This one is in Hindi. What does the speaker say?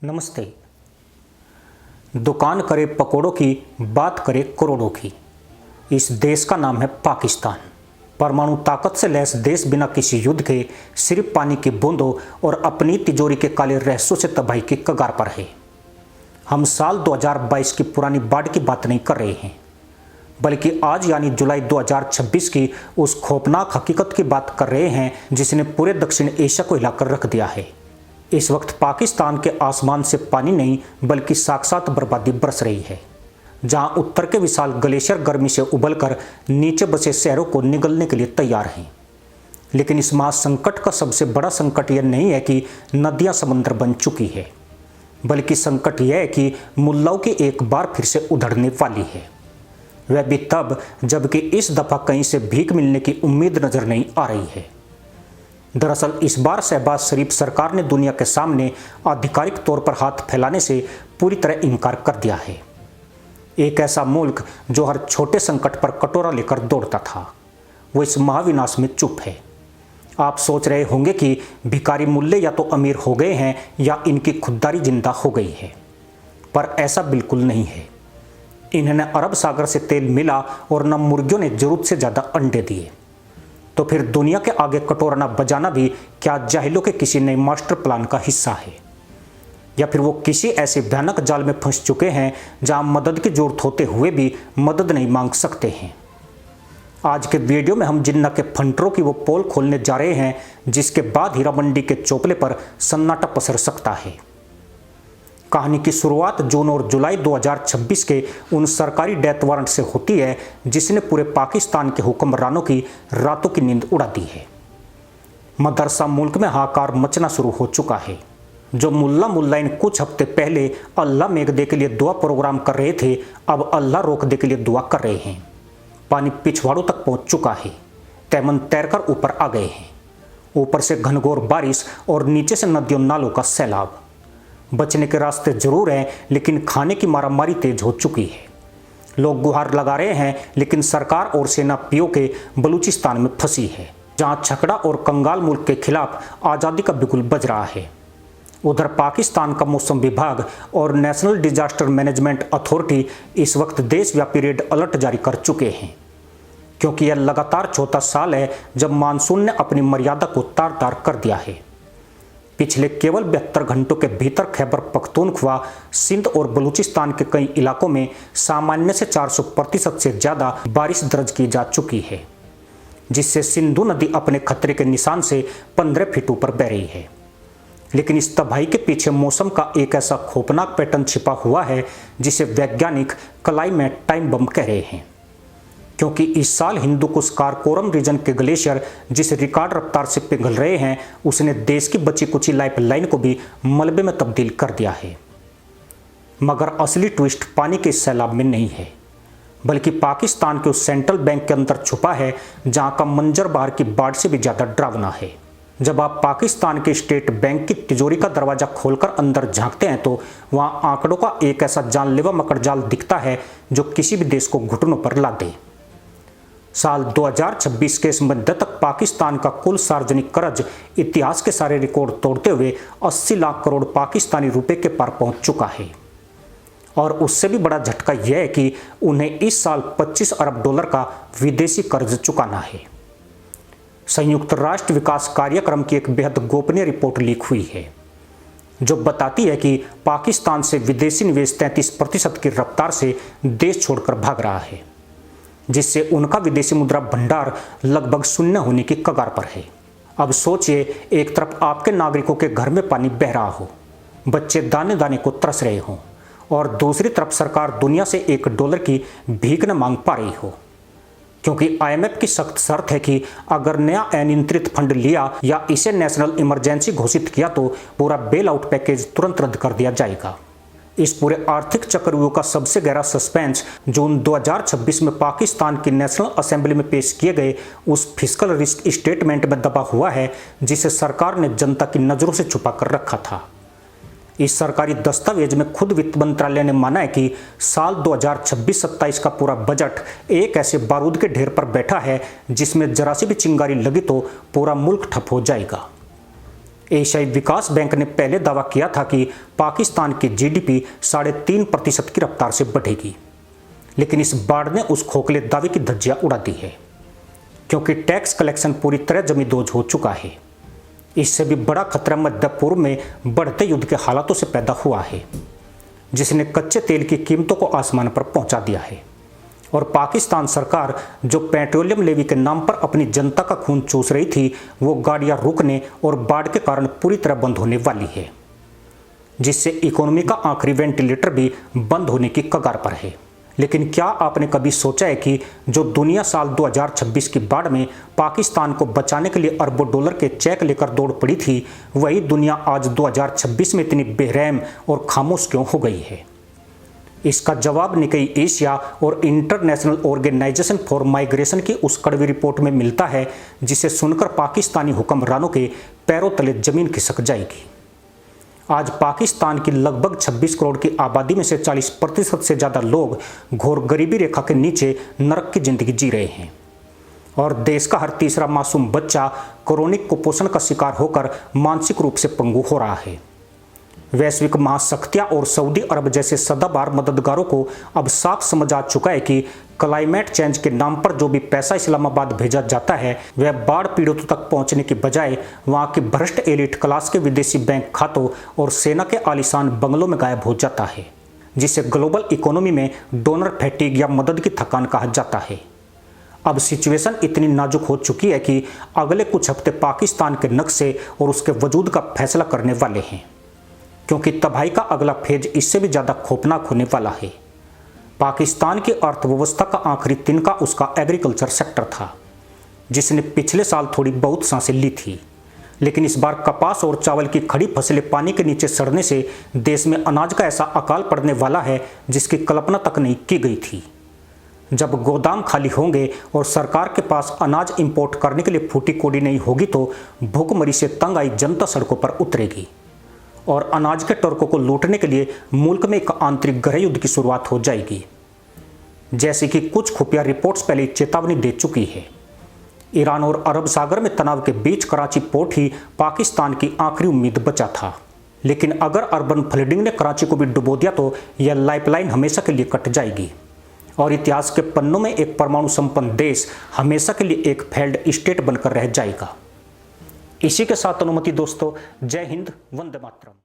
नमस्ते। दुकान करे पकोड़ों की, बात करे करोड़ों की। इस देश का नाम है पाकिस्तान। परमाणु ताकत से लैस देश बिना किसी युद्ध के सिर्फ पानी की बूंदों और अपनी तिजोरी के काले रहस्यों से तबाही की कगार पर है। हम साल 2022 की पुरानी बाढ़ की बात नहीं कर रहे हैं, बल्कि आज यानी जुलाई 2026 की उस खौफनाक हकीकत की बात कर रहे हैं जिसने पूरे दक्षिण एशिया को हिलाकर रख दिया है। इस वक्त पाकिस्तान के आसमान से पानी नहीं बल्कि साक्षात बर्बादी बरस रही है। जहां उत्तर के विशाल ग्लेशियर गर्मी से उबलकर नीचे बसे शहरों को निगलने के लिए तैयार हैं। लेकिन इस महासंकट का सबसे बड़ा संकट यह नहीं है कि नदियां समंदर बन चुकी है, बल्कि संकट यह है कि मुल्लाओं की एक बार फिर से उधड़ने वाली है। वह भी तब जबकि इस दफा कहीं से भीख मिलने की उम्मीद नजर नहीं आ रही है। दरअसल इस बार शहबाज शरीफ सरकार ने दुनिया के सामने आधिकारिक तौर पर हाथ फैलाने से पूरी तरह इनकार कर दिया है। एक ऐसा मुल्क जो हर छोटे संकट पर कटोरा लेकर दौड़ता था, वो इस महाविनाश में चुप है। आप सोच रहे होंगे कि भिखारी मुल्ले या तो अमीर हो गए हैं या इनकी खुददारी जिंदा हो गई है, पर ऐसा बिल्कुल नहीं है। इन्होंने अरब सागर से तेल मिला और न मुर्गियों ने जरूरत से ज़्यादा अंडे दिए। तो फिर दुनिया के आगे कटोरा न बजाना भी क्या जाहिलों के किसी नए मास्टर प्लान का हिस्सा है, या फिर वो किसी ऐसे भयानक जाल में फंस चुके हैं जहां मदद की जरूरत होते हुए भी मदद नहीं मांग सकते हैं। आज के वीडियो में हम जिन्ना के फंटरों की वो पोल खोलने जा रहे हैं जिसके बाद हीरा मंडी के चोपले पर सन्नाटा पसर सकता है। कहानी की शुरुआत जून और जुलाई 2026 के उन सरकारी डेथ वारंट से होती है जिसने पूरे पाकिस्तान के हुक्मरानों की रातों की नींद उड़ा दी है। मदरसा मुल्क में हाहाकार मचना शुरू हो चुका है। जो मुल्लाइन कुछ हफ्ते पहले अल्लाह मेघ दे के लिए दुआ प्रोग्राम कर रहे थे, अब अल्लाह रोक दे के लिए दुआ कर रहे हैं। पानी पिछवाड़ों तक पहुंच चुका है, तैमन तैरकर ऊपर आ गए हैं। ऊपर से घनघोर बारिश और नीचे से नदियों नालों का सैलाब। बचने के रास्ते जरूर हैं, लेकिन खाने की मारामारी तेज हो चुकी है। लोग गुहार लगा रहे हैं, लेकिन सरकार और सेना पीओ के बलूचिस्तान में फंसी है, जहां छकड़ा और कंगाल मुल्क के खिलाफ आज़ादी का बिगुल बज रहा है। उधर पाकिस्तान का मौसम विभाग और नेशनल डिजास्टर मैनेजमेंट अथॉरिटी इस वक्त देशव्यापी रेड अलर्ट जारी कर चुके हैं, क्योंकि यह लगातार चौथा साल है जब मानसून ने अपनी मर्यादा को तार तार कर दिया है। पिछले केवल 72 घंटों के भीतर खैबर पख्तूनख्वा, सिंध और बलूचिस्तान के कई इलाकों में सामान्य से 400% से ज़्यादा बारिश दर्ज की जा चुकी है, जिससे सिंधु नदी अपने खतरे के निशान से 15 फीट ऊपर बह रही है। लेकिन इस तबाही के पीछे मौसम का एक ऐसा खौफनाक पैटर्न छिपा हुआ है जिसे वैज्ञानिक क्लाइमेट टाइम बम कह रहे हैं, क्योंकि इस साल हिंदुकुश कारकोरम रीजन के ग्लेशियर जिस रिकॉर्ड रफ्तार से पिघल रहे हैं, उसने देश की बची कुची लाइफ लाइन को भी मलबे में तब्दील कर दिया है। मगर असली ट्विस्ट पानी के इस सैलाब में नहीं है, बल्कि पाकिस्तान के उस सेंट्रल बैंक के अंदर छुपा है जहां का मंजर बाहर की बाढ़ से भी ज़्यादा डरावना है। जब आप पाकिस्तान के स्टेट बैंक की तिजोरी का दरवाजा खोलकर अंदर झांकते हैं तो वहां आंकड़ों का एक ऐसा जानलेवा मकड़जाल दिखता है जो किसी भी देश को घुटनों पर ला दे। साल 2026 के इस मध्य तक पाकिस्तान का कुल सार्वजनिक कर्ज इतिहास के सारे रिकॉर्ड तोड़ते हुए 80 लाख करोड़ पाकिस्तानी रुपए के पार पहुंच चुका है। और उससे भी बड़ा झटका यह है कि उन्हें इस साल 25 अरब डॉलर का विदेशी कर्ज चुकाना है। संयुक्त राष्ट्र विकास कार्यक्रम की एक बेहद गोपनीय रिपोर्ट लीक हुई है, जो बताती है कि पाकिस्तान से विदेशी निवेश 33% की रफ्तार से देश छोड़कर भाग रहा है, जिससे उनका विदेशी मुद्रा भंडार लगभग शून्य होने की कगार पर है। अब सोचिए, एक तरफ आपके नागरिकों के घर में पानी बह रहा हो, बच्चे दाने दाने को तरस रहे हों, और दूसरी तरफ सरकार दुनिया से $1 की भीख न मांग पा रही हो, क्योंकि IMF की सख्त शर्त है कि अगर नया अनियंत्रित फंड लिया या इसे नेशनल इमरजेंसी घोषित किया तो पूरा बेल आउट पैकेज तुरंत रद्द कर दिया जाएगा। इस पूरे आर्थिक चक्रव्यूह का सबसे गहरा सस्पेंस जून 2026 में पाकिस्तान की नेशनल असेंबली में पेश किए गए उस फिस्कल रिस्क स्टेटमेंट में दबा हुआ है जिसे सरकार ने जनता की नज़रों से छुपा कर रखा था। इस सरकारी दस्तावेज में खुद वित्त मंत्रालय ने माना है कि साल 2026-27 का पूरा बजट एक ऐसे बारूद के ढेर पर बैठा है जिसमें जरा सी भी चिंगारी लगी तो पूरा मुल्क ठप हो जाएगा। एशियाई विकास बैंक ने पहले दावा किया था कि पाकिस्तान की जीडीपी 3.5% की रफ्तार से बढ़ेगी, लेकिन इस बाढ़ ने उस खोखले दावे की धज्जियां उड़ा दी है, क्योंकि टैक्स कलेक्शन पूरी तरह जमींदोज हो चुका है। इससे भी बड़ा खतरा मध्य पूर्व में बढ़ते युद्ध के हालातों से पैदा हुआ है, जिसने कच्चे तेल की कीमतों को आसमान पर पहुंचा दिया है और पाकिस्तान सरकार जो पेट्रोलियम लेवी के नाम पर अपनी जनता का खून चूस रही थी, वो गाड़ियां रुकने और बाढ़ के कारण पूरी तरह बंद होने वाली है, जिससे इकोनॉमी का आखिरी वेंटिलेटर भी बंद होने की कगार पर है। लेकिन क्या आपने कभी सोचा है कि जो दुनिया साल 2026 की बाढ़ में पाकिस्तान को बचाने के लिए अरबों डॉलर के चेक लेकर दौड़ पड़ी थी, वही दुनिया आज 2026 में इतनी बेरहम और खामोश क्यों हो गई है? इसका जवाब निकाई एशिया और इंटरनेशनल ऑर्गेनाइजेशन फॉर माइग्रेशन की उस कड़वी रिपोर्ट में मिलता है, जिसे सुनकर पाकिस्तानी हुक्मरानों के पैरों तले जमीन खिसक जाएगी। आज पाकिस्तान की लगभग 26 करोड़ की आबादी में से 40% से ज़्यादा लोग घोर गरीबी रेखा के नीचे नरक की जिंदगी जी रहे हैं और देश का हर तीसरा मासूम बच्चा क्रोनिक कुपोषण का शिकार होकर मानसिक रूप से पंगु हो रहा है। वैश्विक महाशक्तियां और सऊदी अरब जैसे सदाबहार मददगारों को अब साफ समझ आ चुका है कि क्लाइमेट चेंज के नाम पर जो भी पैसा इस्लामाबाद भेजा जाता है, वह बाढ़ पीड़ितों तक पहुंचने की बजाय वहां की भ्रष्ट एलिट क्लास के विदेशी बैंक खातों और सेना के आलीशान बंगलों में गायब हो जाता है, जिसे ग्लोबल इकोनॉमी में डोनर फैटिग या मदद की थकान कहा जाता है। अब सिचुएशन इतनी नाजुक हो चुकी है कि अगले कुछ हफ्ते पाकिस्तान के नक्शे और उसके वजूद का फैसला करने वाले हैं, क्योंकि तबाही का अगला फेज इससे भी ज़्यादा खौफनाक होने वाला है। पाकिस्तान की अर्थव्यवस्था का आखिरी तिनका उसका एग्रीकल्चर सेक्टर था, जिसने पिछले साल थोड़ी बहुत सांसें ली थी, लेकिन इस बार कपास और चावल की खड़ी फसलें पानी के नीचे सड़ने से देश में अनाज का ऐसा अकाल पड़ने वाला है जिसकी कल्पना तक नहीं की गई थी। जब गोदाम खाली होंगे और सरकार के पास अनाज इंपोर्ट करने के लिए फूटी कोड़ी नहीं होगी, तो भूखमरी से तंग आई जनता सड़कों पर उतरेगी और अनाज के ट्रकों को लूटने के लिए मुल्क में एक आंतरिक गृह युद्ध की शुरुआत हो जाएगी, जैसे कि कुछ खुफिया रिपोर्ट्स पहले चेतावनी दे चुकी है। ईरान और अरब सागर में तनाव के बीच कराची पोर्ट ही पाकिस्तान की आखिरी उम्मीद बचा था, लेकिन अगर अर्बन फ्लडिंग ने कराची को भी डुबो दिया तो यह लाइफलाइन हमेशा के लिए कट जाएगी और इतिहास के पन्नों में एक परमाणु संपन्न देश हमेशा के लिए एक फेल्ड स्टेट बनकर रह जाएगा। इसी के साथ अनुमति दोस्तों, जय हिंद, वंदे मातरम।